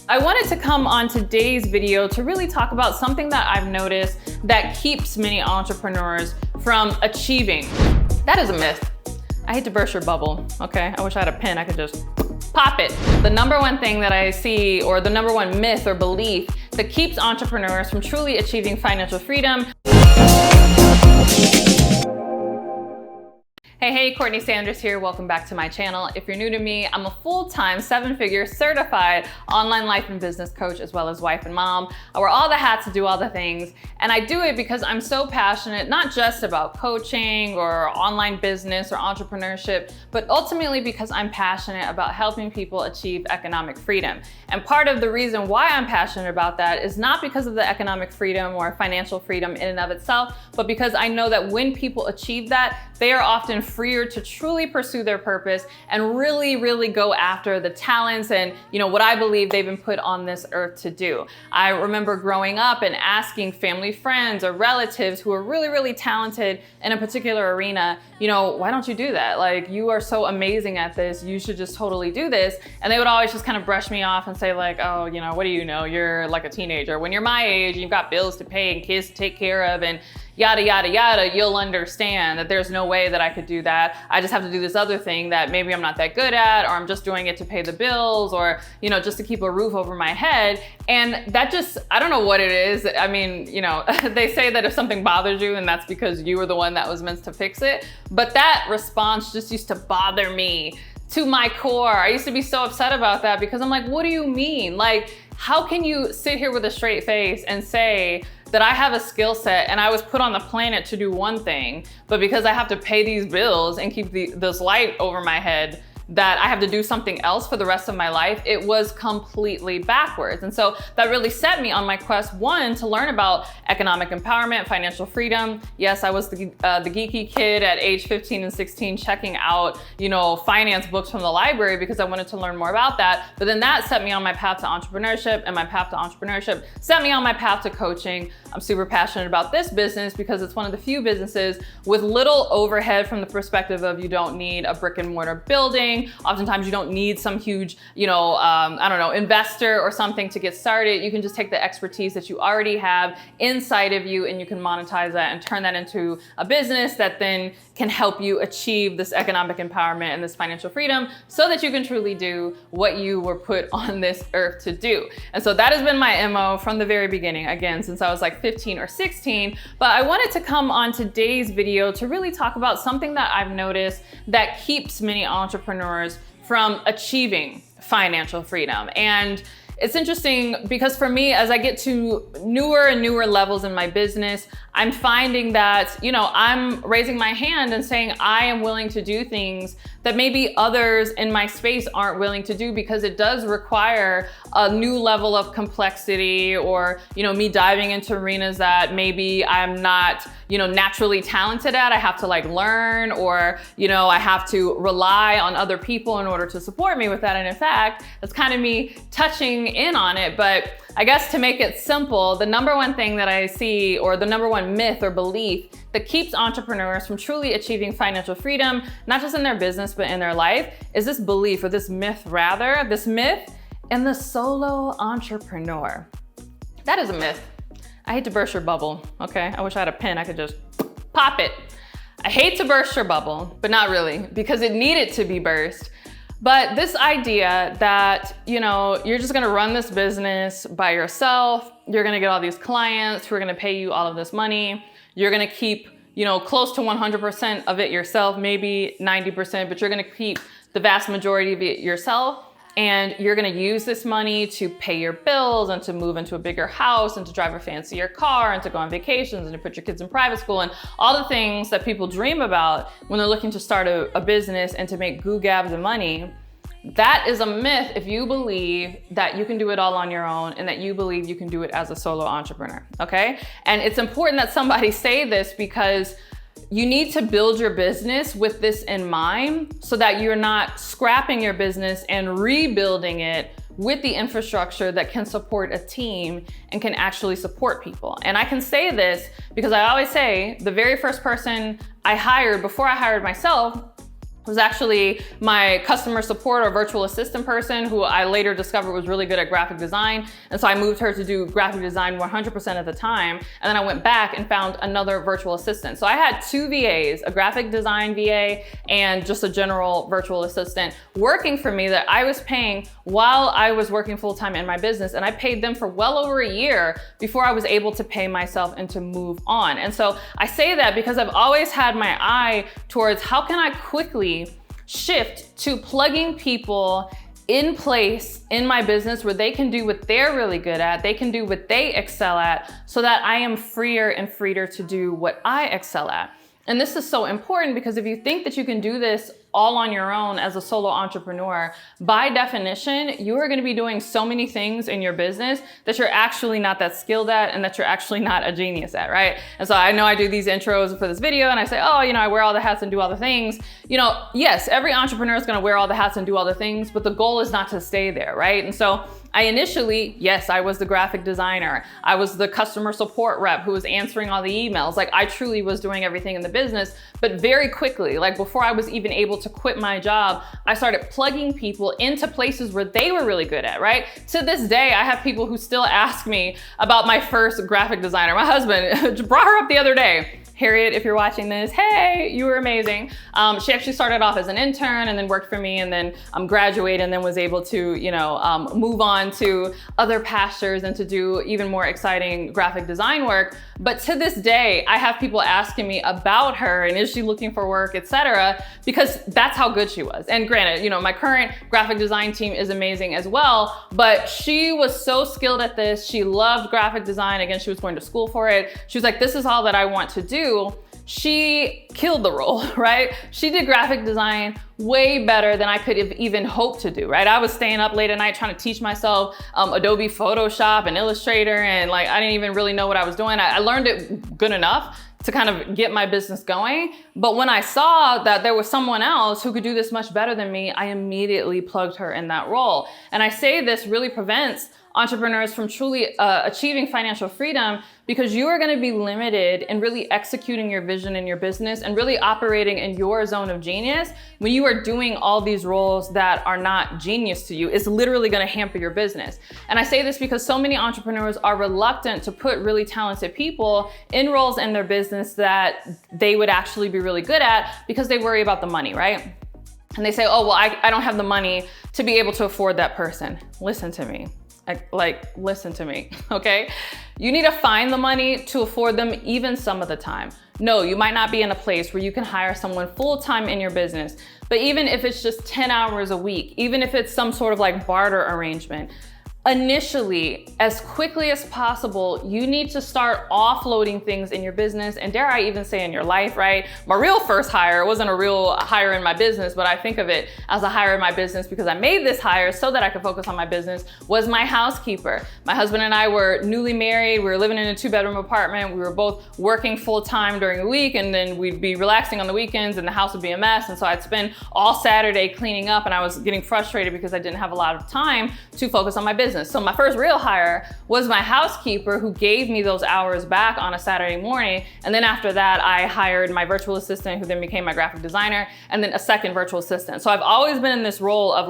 I wanted to come on today's video to really talk about something that I've noticed that keeps many entrepreneurs from achieving. That is a myth. I hate to burst your bubble, okay? I wish I had a pen I could just pop it. The number one thing that I see, or the number one myth or belief that keeps entrepreneurs from truly achieving financial freedom. Hey, CourtneyLSanders here. Welcome back to my channel. If you're new to me, I'm a full-time 7-figure certified online life and business coach, as well as wife and mom. I wear all the hats to do all the things. And I do it because I'm so passionate, not just about coaching or online business or entrepreneurship, but ultimately because I'm passionate about helping people achieve economic freedom. And part of the reason why I'm passionate about that is not because of the economic freedom or financial freedom in and of itself, but because I know that when people achieve that, they are often freer to truly pursue their purpose and really go after the talents and what I believe they've been put on this earth to do. I remember growing up and asking family friends or relatives who are really talented in a particular arena, why don't you do that? Like, you are so amazing at this, you should just totally do this. And they would always just kind of brush me off and say like, oh, what do you know? You're like a teenager. When you're my age, you've got bills to pay and kids to take care of and yada, you'll understand that there's no way that I could do that. I just have to do this other thing that maybe I'm not that good at, or I'm just doing it to pay the bills, or, just to keep a roof over my head. And that just, I don't know what it is. I mean, they say that if something bothers you, and that's because you were the one that was meant to fix it. But that response just used to bother me to my core. I used to be so upset about that because I'm like, what do you mean? Like, how can you sit here with a straight face and say that I have a skill set and I was put on the planet to do one thing, but because I have to pay these bills and keep this light over my head, that I have to do something else for the rest of my life? It was completely backwards. And so that really set me on my quest, one, to learn about economic empowerment, financial freedom. Yes, I was the geeky kid at age 15 and 16 checking out, finance books from the library because I wanted to learn more about that. But then that set me on my path to entrepreneurship, and my path to entrepreneurship set me on my path to coaching. I'm super passionate about this business because it's one of the few businesses with little overhead from the perspective of you don't need a brick and mortar building. Oftentimes you don't need some huge, investor or something to get started. You can just take the expertise that you already have inside of you and you can monetize that and turn that into a business that then can help you achieve this economic empowerment and this financial freedom so that you can truly do what you were put on this earth to do. And so that has been my MO from the very beginning, again, since I was like 15 or 16. But I wanted to come on today's video to really talk about something that I've noticed that keeps many entrepreneurs from achieving financial freedom. And it's interesting because for me, as I get to newer and newer levels in my business, I'm finding that, I'm raising my hand and saying I am willing to do things that maybe others in my space aren't willing to do because it does require a new level of complexity, or, me diving into arenas that maybe I'm not, naturally talented at. I have to learn, or, I have to rely on other people in order to support me with that. And in fact, that's kind of me touching in on it. But I guess to make it simple, the number one thing that I see, or the number one myth or belief that keeps entrepreneurs from truly achieving financial freedom, not just in their business, but in their life, is this belief, or this myth rather, this myth in the solo entrepreneur. That is a myth. I hate to burst your bubble, okay? I wish I had a pen I could just pop it. I hate to burst your bubble, but not really, because it needed to be burst. But this idea that, you're just gonna run this business by yourself, you're gonna get all these clients who are gonna pay you all of this money, you're gonna keep, close to 100% of it yourself, maybe 90%, but you're gonna keep the vast majority of it yourself. And you're gonna use this money to pay your bills and to move into a bigger house and to drive a fancier car and to go on vacations and to put your kids in private school and all the things that people dream about when they're looking to start a business and to make gabs of money. That is a myth if you believe that you can do it all on your own and that you believe you can do it as a solo entrepreneur, okay? And it's important that somebody say this because you need to build your business with this in mind so that you're not scrapping your business and rebuilding it with the infrastructure that can support a team and can actually support people. And I can say this because I always say the very first person I hired before I hired myself was actually my customer support or virtual assistant person, who I later discovered was really good at graphic design. And so I moved her to do graphic design 100% of the time. And then I went back and found another virtual assistant. So I had 2 VAs, a graphic design VA and just a general virtual assistant working for me that I was paying while I was working full-time in my business. And I paid them for well over a year before I was able to pay myself and to move on. And so I say that because I've always had my eye towards how can I quickly shift to plugging people in place in my business where they can do what they're really good at, they can do what they excel at, so that I am freer and freer to do what I excel at. And this is so important because if you think that you can do this all on your own as a solo entrepreneur, by definition, you are going to be doing so many things in your business that you're actually not that skilled at and that you're actually not a genius at, right? And so I know I do these intros for this video and I say, oh, I wear all the hats and do all the things. Yes, every entrepreneur is going to wear all the hats and do all the things, but the goal is not to stay there, right? And so I initially, yes, I was the graphic designer. I was the customer support rep who was answering all the emails. Like, I truly was doing everything in the business, but very quickly, like before I was even able to quit my job, I started plugging people into places where they were really good at, right? To this day, I have people who still ask me about my first graphic designer. My husband brought her up the other day. Harriet, if you're watching this, hey, you were amazing. She actually started off as an intern and then worked for me and then graduated and then was able to, move on to other pastures and to do even more exciting graphic design work. But to this day, I have people asking me about her and is she looking for work, etc., because that's how good she was. And granted, my current graphic design team is amazing as well, but she was so skilled at this. She loved graphic design. Again, she was going to school for it. She was like, this is all that I want to do. She killed the role, right? She did graphic design way better than I could have even hoped to do, right? I was staying up late at night trying to teach myself Adobe Photoshop and Illustrator, and I didn't even really know what I was doing. I learned it good enough to kind of get my business going. But when I saw that there was someone else who could do this much better than me, I immediately plugged her in that role. And I say this really prevents entrepreneurs from truly achieving financial freedom, because you are going to be limited in really executing your vision in your business and really operating in your zone of genius when you are doing all these roles that are not genius to you. It's literally going to hamper your business. And I say this because so many entrepreneurs are reluctant to put really talented people in roles in their business that they would actually be really good at because they worry about the money, right? And they say, oh, well, I don't have the money to be able to afford that person. Listen to me. Listen to me, okay? You need to find the money to afford them even some of the time. No, you might not be in a place where you can hire someone full-time in your business, but even if it's just 10 hours a week, even if it's some sort of barter arrangement, initially, as quickly as possible, you need to start offloading things in your business, and dare I even say in your life, right? My real first hire wasn't a real hire in my business, but I think of it as a hire in my business because I made this hire so that I could focus on my business, was my housekeeper. My husband and I were newly married. We were living in a 2-bedroom apartment. We were both working full-time during the week, and then we'd be relaxing on the weekends and the house would be a mess. And so I'd spend all Saturday cleaning up, and I was getting frustrated because I didn't have a lot of time to focus on my business. So my first real hire was my housekeeper, who gave me those hours back on a Saturday morning. And then after that, I hired my virtual assistant, who then became my graphic designer, and then a second virtual assistant. So I've always been in this role of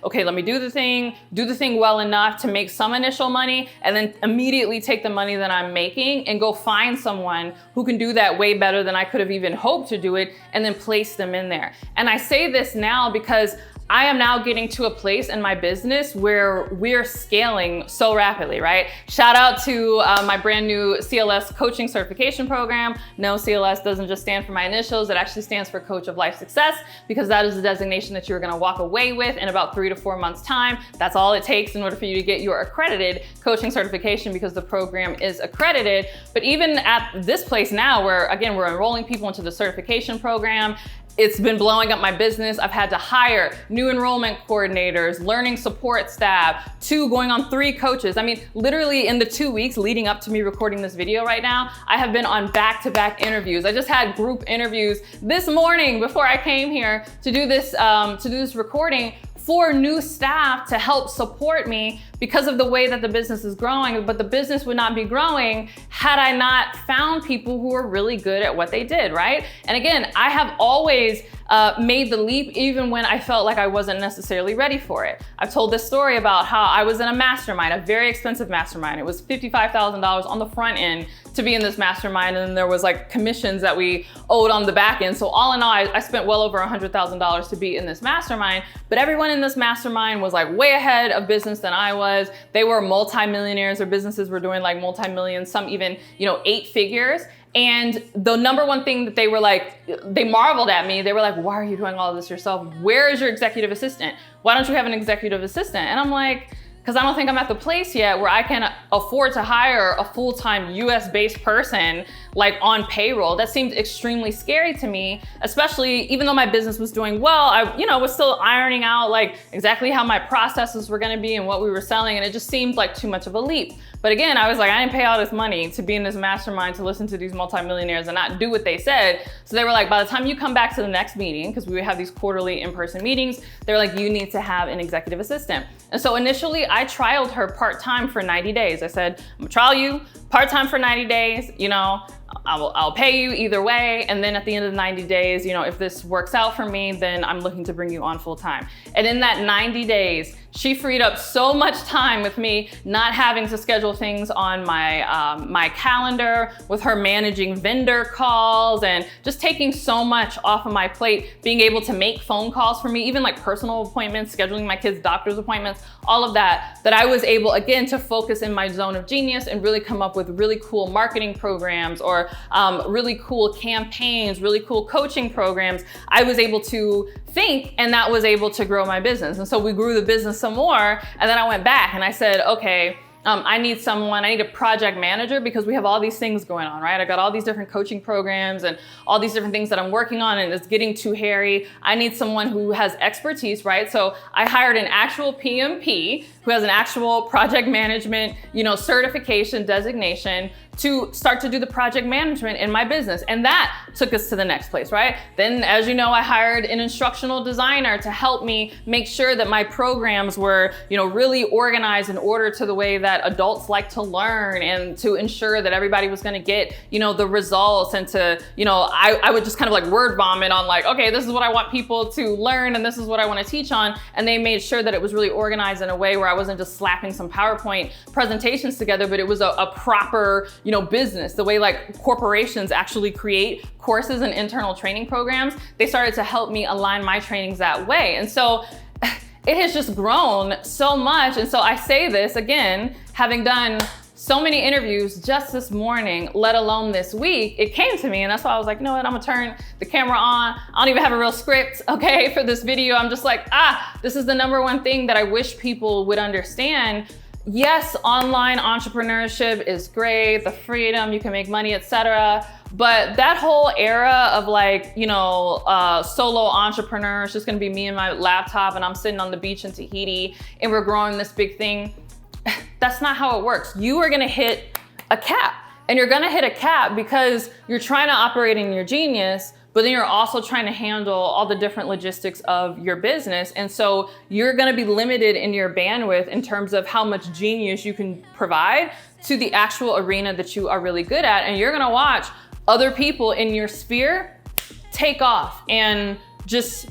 okay, let me do the thing well enough to make some initial money, and then immediately take the money that I'm making and go find someone who can do that way better than I could have even hoped to do it, and then place them in there. And I say this now because I am now getting to a place in my business where we're scaling so rapidly, right? Shout out to my brand new CLS Coaching Certification Program. No, CLS doesn't just stand for my initials. It actually stands for Coach of Life Success, because that is the designation that you're gonna walk away with in about 3 to 4 months' time. That's all it takes in order for you to get your accredited coaching certification, because the program is accredited. But even at this place now, where again, we're enrolling people into the certification program, it's been blowing up my business. I've had to hire new enrollment coordinators, learning support staff, 2 going on 3 coaches. I mean, literally in the 2 weeks leading up to me recording this video right now, I have been on back-to-back interviews. I just had group interviews this morning before I came here to do this recording 4 new staff to help support me because of the way that the business is growing, but the business would not be growing had I not found people who were really good at what they did, right? And again, I have always made the leap even when I felt like I wasn't necessarily ready for it. I've told this story about how I was in a mastermind, a very expensive mastermind. It was $55,000 on the front end to be in this mastermind, and then there was like commissions that we owed on the back end. So all in all, I spent well over $100,000 to be in this mastermind, but everyone in this mastermind was like way ahead of business than I was. They were multimillionaires. Their businesses were doing like multi-millions, some even, 8 figures. And the number one thing that they were like, they marveled at me. They were like, why are you doing all of this yourself? Where is your executive assistant? Why don't you have an executive assistant? And I'm like, because I don't think I'm at the place yet where I can afford to hire a full-time US-based person like on payroll. That seemed extremely scary to me, especially even though my business was doing well, I was still ironing out like exactly how my processes were gonna be and what we were selling, and it just seemed like too much of a leap. But again, I was like, I didn't pay all this money to be in this mastermind to listen to these multimillionaires and not do what they said. So they were like, by the time you come back to the next meeting, because we would have these quarterly in-person meetings, they're like, you need to have an executive assistant. And so initially I trialed her part-time for 90 days. I said, I'm gonna trial you part-time for 90 days, I'll pay you either way. And then at the end of the 90 days, if this works out for me, then I'm looking to bring you on full time. And in that 90 days, she freed up so much time with me not having to schedule things on my calendar, with her managing vendor calls and just taking so much off of my plate, being able to make phone calls for me, even like personal appointments, scheduling my kids' doctor's appointments, all of that I was able, again, to focus in my zone of genius and really come up with really cool marketing programs or really cool campaigns, really cool coaching programs. I was able to think, and that was able to grow my business. And so we grew the business some more. And then I went back and I said, okay, I need a project manager because we have all these things going on, right? I got all these different coaching programs and all these different things that I'm working on, and it's getting too hairy. I need someone who has expertise, right? So I hired an actual PMP who has an actual project management, certification designation to start to do the project management in my business. And that took us to the next place, right? Then, as you know, I hired an instructional designer to help me make sure that my programs were, really organized in order to the way that adults like to learn, and to ensure that everybody was gonna get, the results, and to, I would just kind of like word vomit on like, okay, this is what I want people to learn and this is what I want to teach on. And they made sure that it was really organized in a way where I wasn't just slapping some PowerPoint presentations together, but it was a proper, business, the way like corporations actually create courses and internal training programs. They started to help me align my trainings that way. And so it has just grown so much. And so I say this again, having done so many interviews just this morning, let alone this week, it came to me, and that's why I was like, you know what, I'm gonna turn the camera on. I don't even have a real script, okay, for this video. I'm just like, this is the number one thing that I wish people would understand. Yes, online entrepreneurship is great, the freedom, you can make money, etc. But that whole era of like, solo entrepreneur, it's just gonna be me and my laptop and I'm sitting on the beach in Tahiti and we're growing this big thing. That's not how it works. You are gonna hit a cap, and you're gonna hit a cap because you're trying to operate in your genius, but then you're also trying to handle all the different logistics of your business. And so you're gonna be limited in your bandwidth in terms of how much genius you can provide to the actual arena that you are really good at. And you're gonna watch other people in your sphere take off and just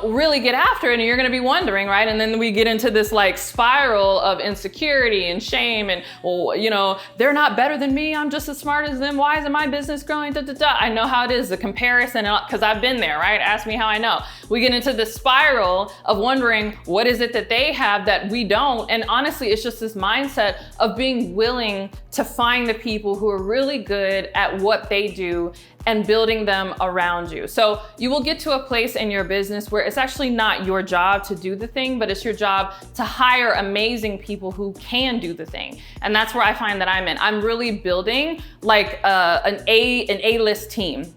really get after it, and you're gonna be wondering, right? And then we get into this like spiral of insecurity and shame and, well, they're not better than me, I'm just as smart as them, why isn't my business growing, da, da, da. I know how it is, the comparison, because I've been there, right? Ask me how I know. We get into this spiral of wondering, what is it that they have that we don't? And honestly, it's just this mindset of being willing to find the people who are really good at what they do and building them around you. So you will get to a place in your business where it's actually not your job to do the thing, but it's your job to hire amazing people who can do the thing. And that's where I find that I'm in. I'm really building like an A-list team.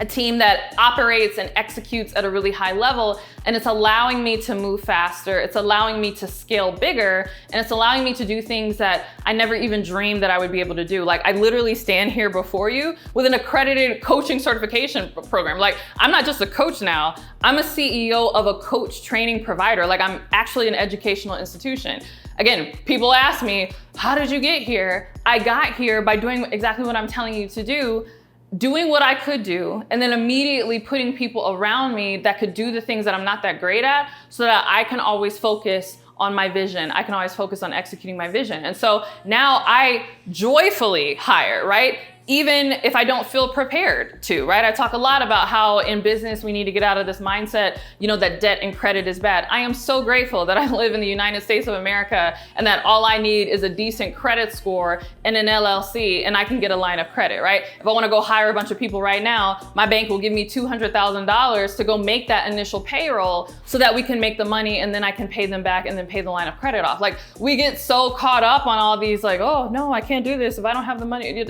a team that operates and executes at a really high level, and it's allowing me to move faster, it's allowing me to scale bigger, and it's allowing me to do things that I never even dreamed that I would be able to do. Like, I literally stand here before you with an accredited coaching certification program. Like, I'm not just a coach now, I'm a CEO of a coach training provider. Like, I'm actually an educational institution. Again, people ask me, how did you get here? I got here by doing exactly what I'm telling you to do, doing what I could do, and then immediately putting people around me that could do the things that I'm not that great at, so that I can always focus on my vision. I can always focus on executing my vision. And so now I joyfully hire, right? Even if I don't feel prepared to, right? I talk a lot about how in business we need to get out of this mindset, that debt and credit is bad. I am so grateful that I live in the United States of America and that all I need is a decent credit score and an LLC and I can get a line of credit, right? If I wanna go hire a bunch of people right now, my bank will give me $200,000 to go make that initial payroll so that we can make the money and then I can pay them back and then pay the line of credit off. Like, we get so caught up on all these like, oh no, I can't do this if I don't have the money.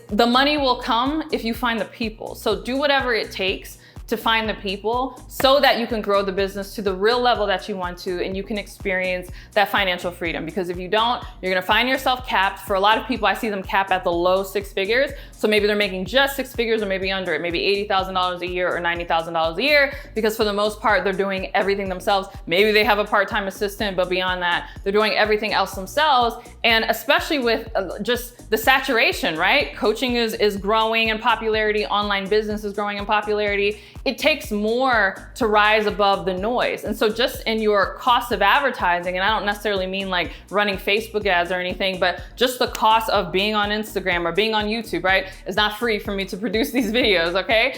The money will come if you find the people. So do whatever it takes to find the people so that you can grow the business to the real level that you want to, and you can experience that financial freedom. Because if you don't, you're gonna find yourself capped. For a lot of people, I see them capped at the low 6 figures. So maybe they're making just 6 figures or maybe under it, maybe $80,000 a year or $90,000 a year, because for the most part, they're doing everything themselves. Maybe they have a part-time assistant, but beyond that, they're doing everything else themselves. And especially with just the saturation, right? Coaching is growing in popularity, online business is growing in popularity. It takes more to rise above the noise. And so just in your cost of advertising, and I don't necessarily mean like running Facebook ads or anything, but just the cost of being on Instagram or being on YouTube, right? It's not free for me to produce these videos, okay?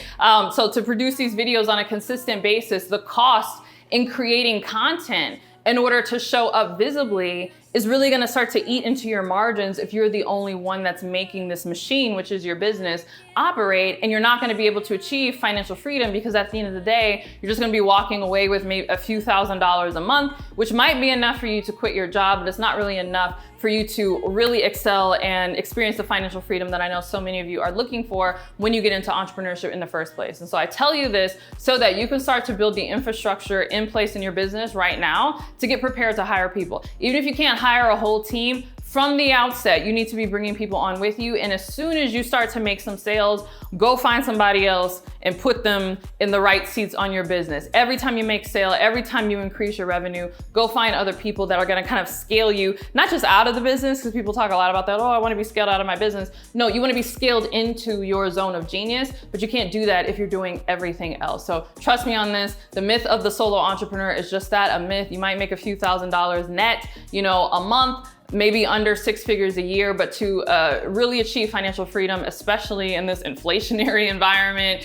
So to produce these videos on a consistent basis, the cost in creating content in order to show up visibly is really gonna start to eat into your margins if you're the only one that's making this machine, which is your business, operate, and you're not gonna be able to achieve financial freedom, because at the end of the day, you're just gonna be walking away with maybe a few $1,000s a month, which might be enough for you to quit your job, but it's not really enough for you to really excel and experience the financial freedom that I know so many of you are looking for when you get into entrepreneurship in the first place. And so I tell you this so that you can start to build the infrastructure in place in your business right now to get prepared to hire people. Even if you can't hire a whole team, from the outset, you need to be bringing people on with you. And as soon as you start to make some sales, go find somebody else and put them in the right seats on your business. Every time you make sale, every time you increase your revenue, go find other people that are gonna kind of scale you, not just out of the business, because people talk a lot about that, oh, I wanna be scaled out of my business. No, you wanna be scaled into your zone of genius, but you can't do that if you're doing everything else. So trust me on this, the myth of the solo entrepreneur is just that, a myth. You might make a few $1,000s net, a month, maybe under 6 figures a year, but to really achieve financial freedom, especially in this inflationary environment,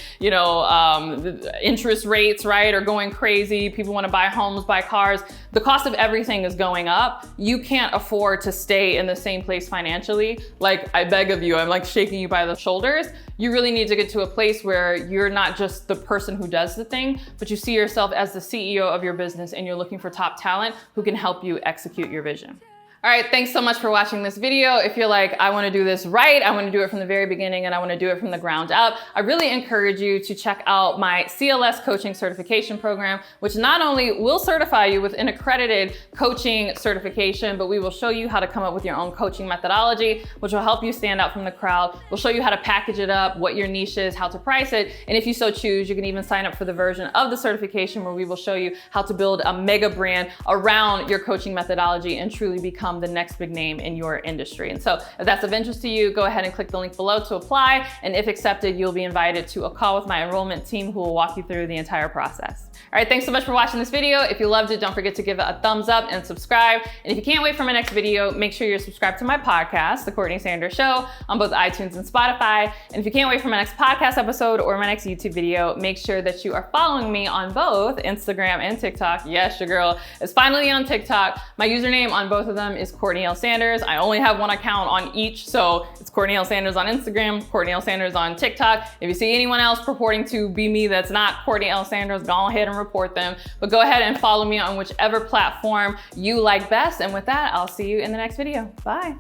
interest rates, right, are going crazy. People want to buy homes, buy cars. The cost of everything is going up. You can't afford to stay in the same place financially. Like, I beg of you, I'm like shaking you by the shoulders. You really need to get to a place where you're not just the person who does the thing, but you see yourself as the CEO of your business and you're looking for top talent who can help you execute your vision. All right, thanks so much for watching this video. If you're like, I wanna do this right, I wanna do it from the very beginning, and I wanna do it from the ground up, I really encourage you to check out my CLS Coaching Certification Program, which not only will certify you with an accredited coaching certification, but we will show you how to come up with your own coaching methodology, which will help you stand out from the crowd. We'll show you how to package it up, what your niche is, how to price it, and if you so choose, you can even sign up for the version of the certification where we will show you how to build a mega brand around your coaching methodology and truly become the next big name in your industry. And so if that's of interest to you, go ahead and click the link below to apply. And if accepted, you'll be invited to a call with my enrollment team who will walk you through the entire process. All right, thanks so much for watching this video. If you loved it, don't forget to give it a thumbs up and subscribe. And if you can't wait for my next video, make sure you're subscribed to my podcast, The Courtney Sanders Show, on both iTunes and Spotify. And if you can't wait for my next podcast episode or my next YouTube video, make sure that you are following me on both Instagram and TikTok. Yes, your girl is finally on TikTok. My username on both of them is CourtneyLSanders. I only have one account on each, so it's CourtneyLSanders on Instagram, CourtneyLSanders on TikTok. If you see anyone else purporting to be me that's not CourtneyLSanders, go ahead and report them. But go ahead and follow me on whichever platform you like best. And with that, I'll see you in the next video. Bye.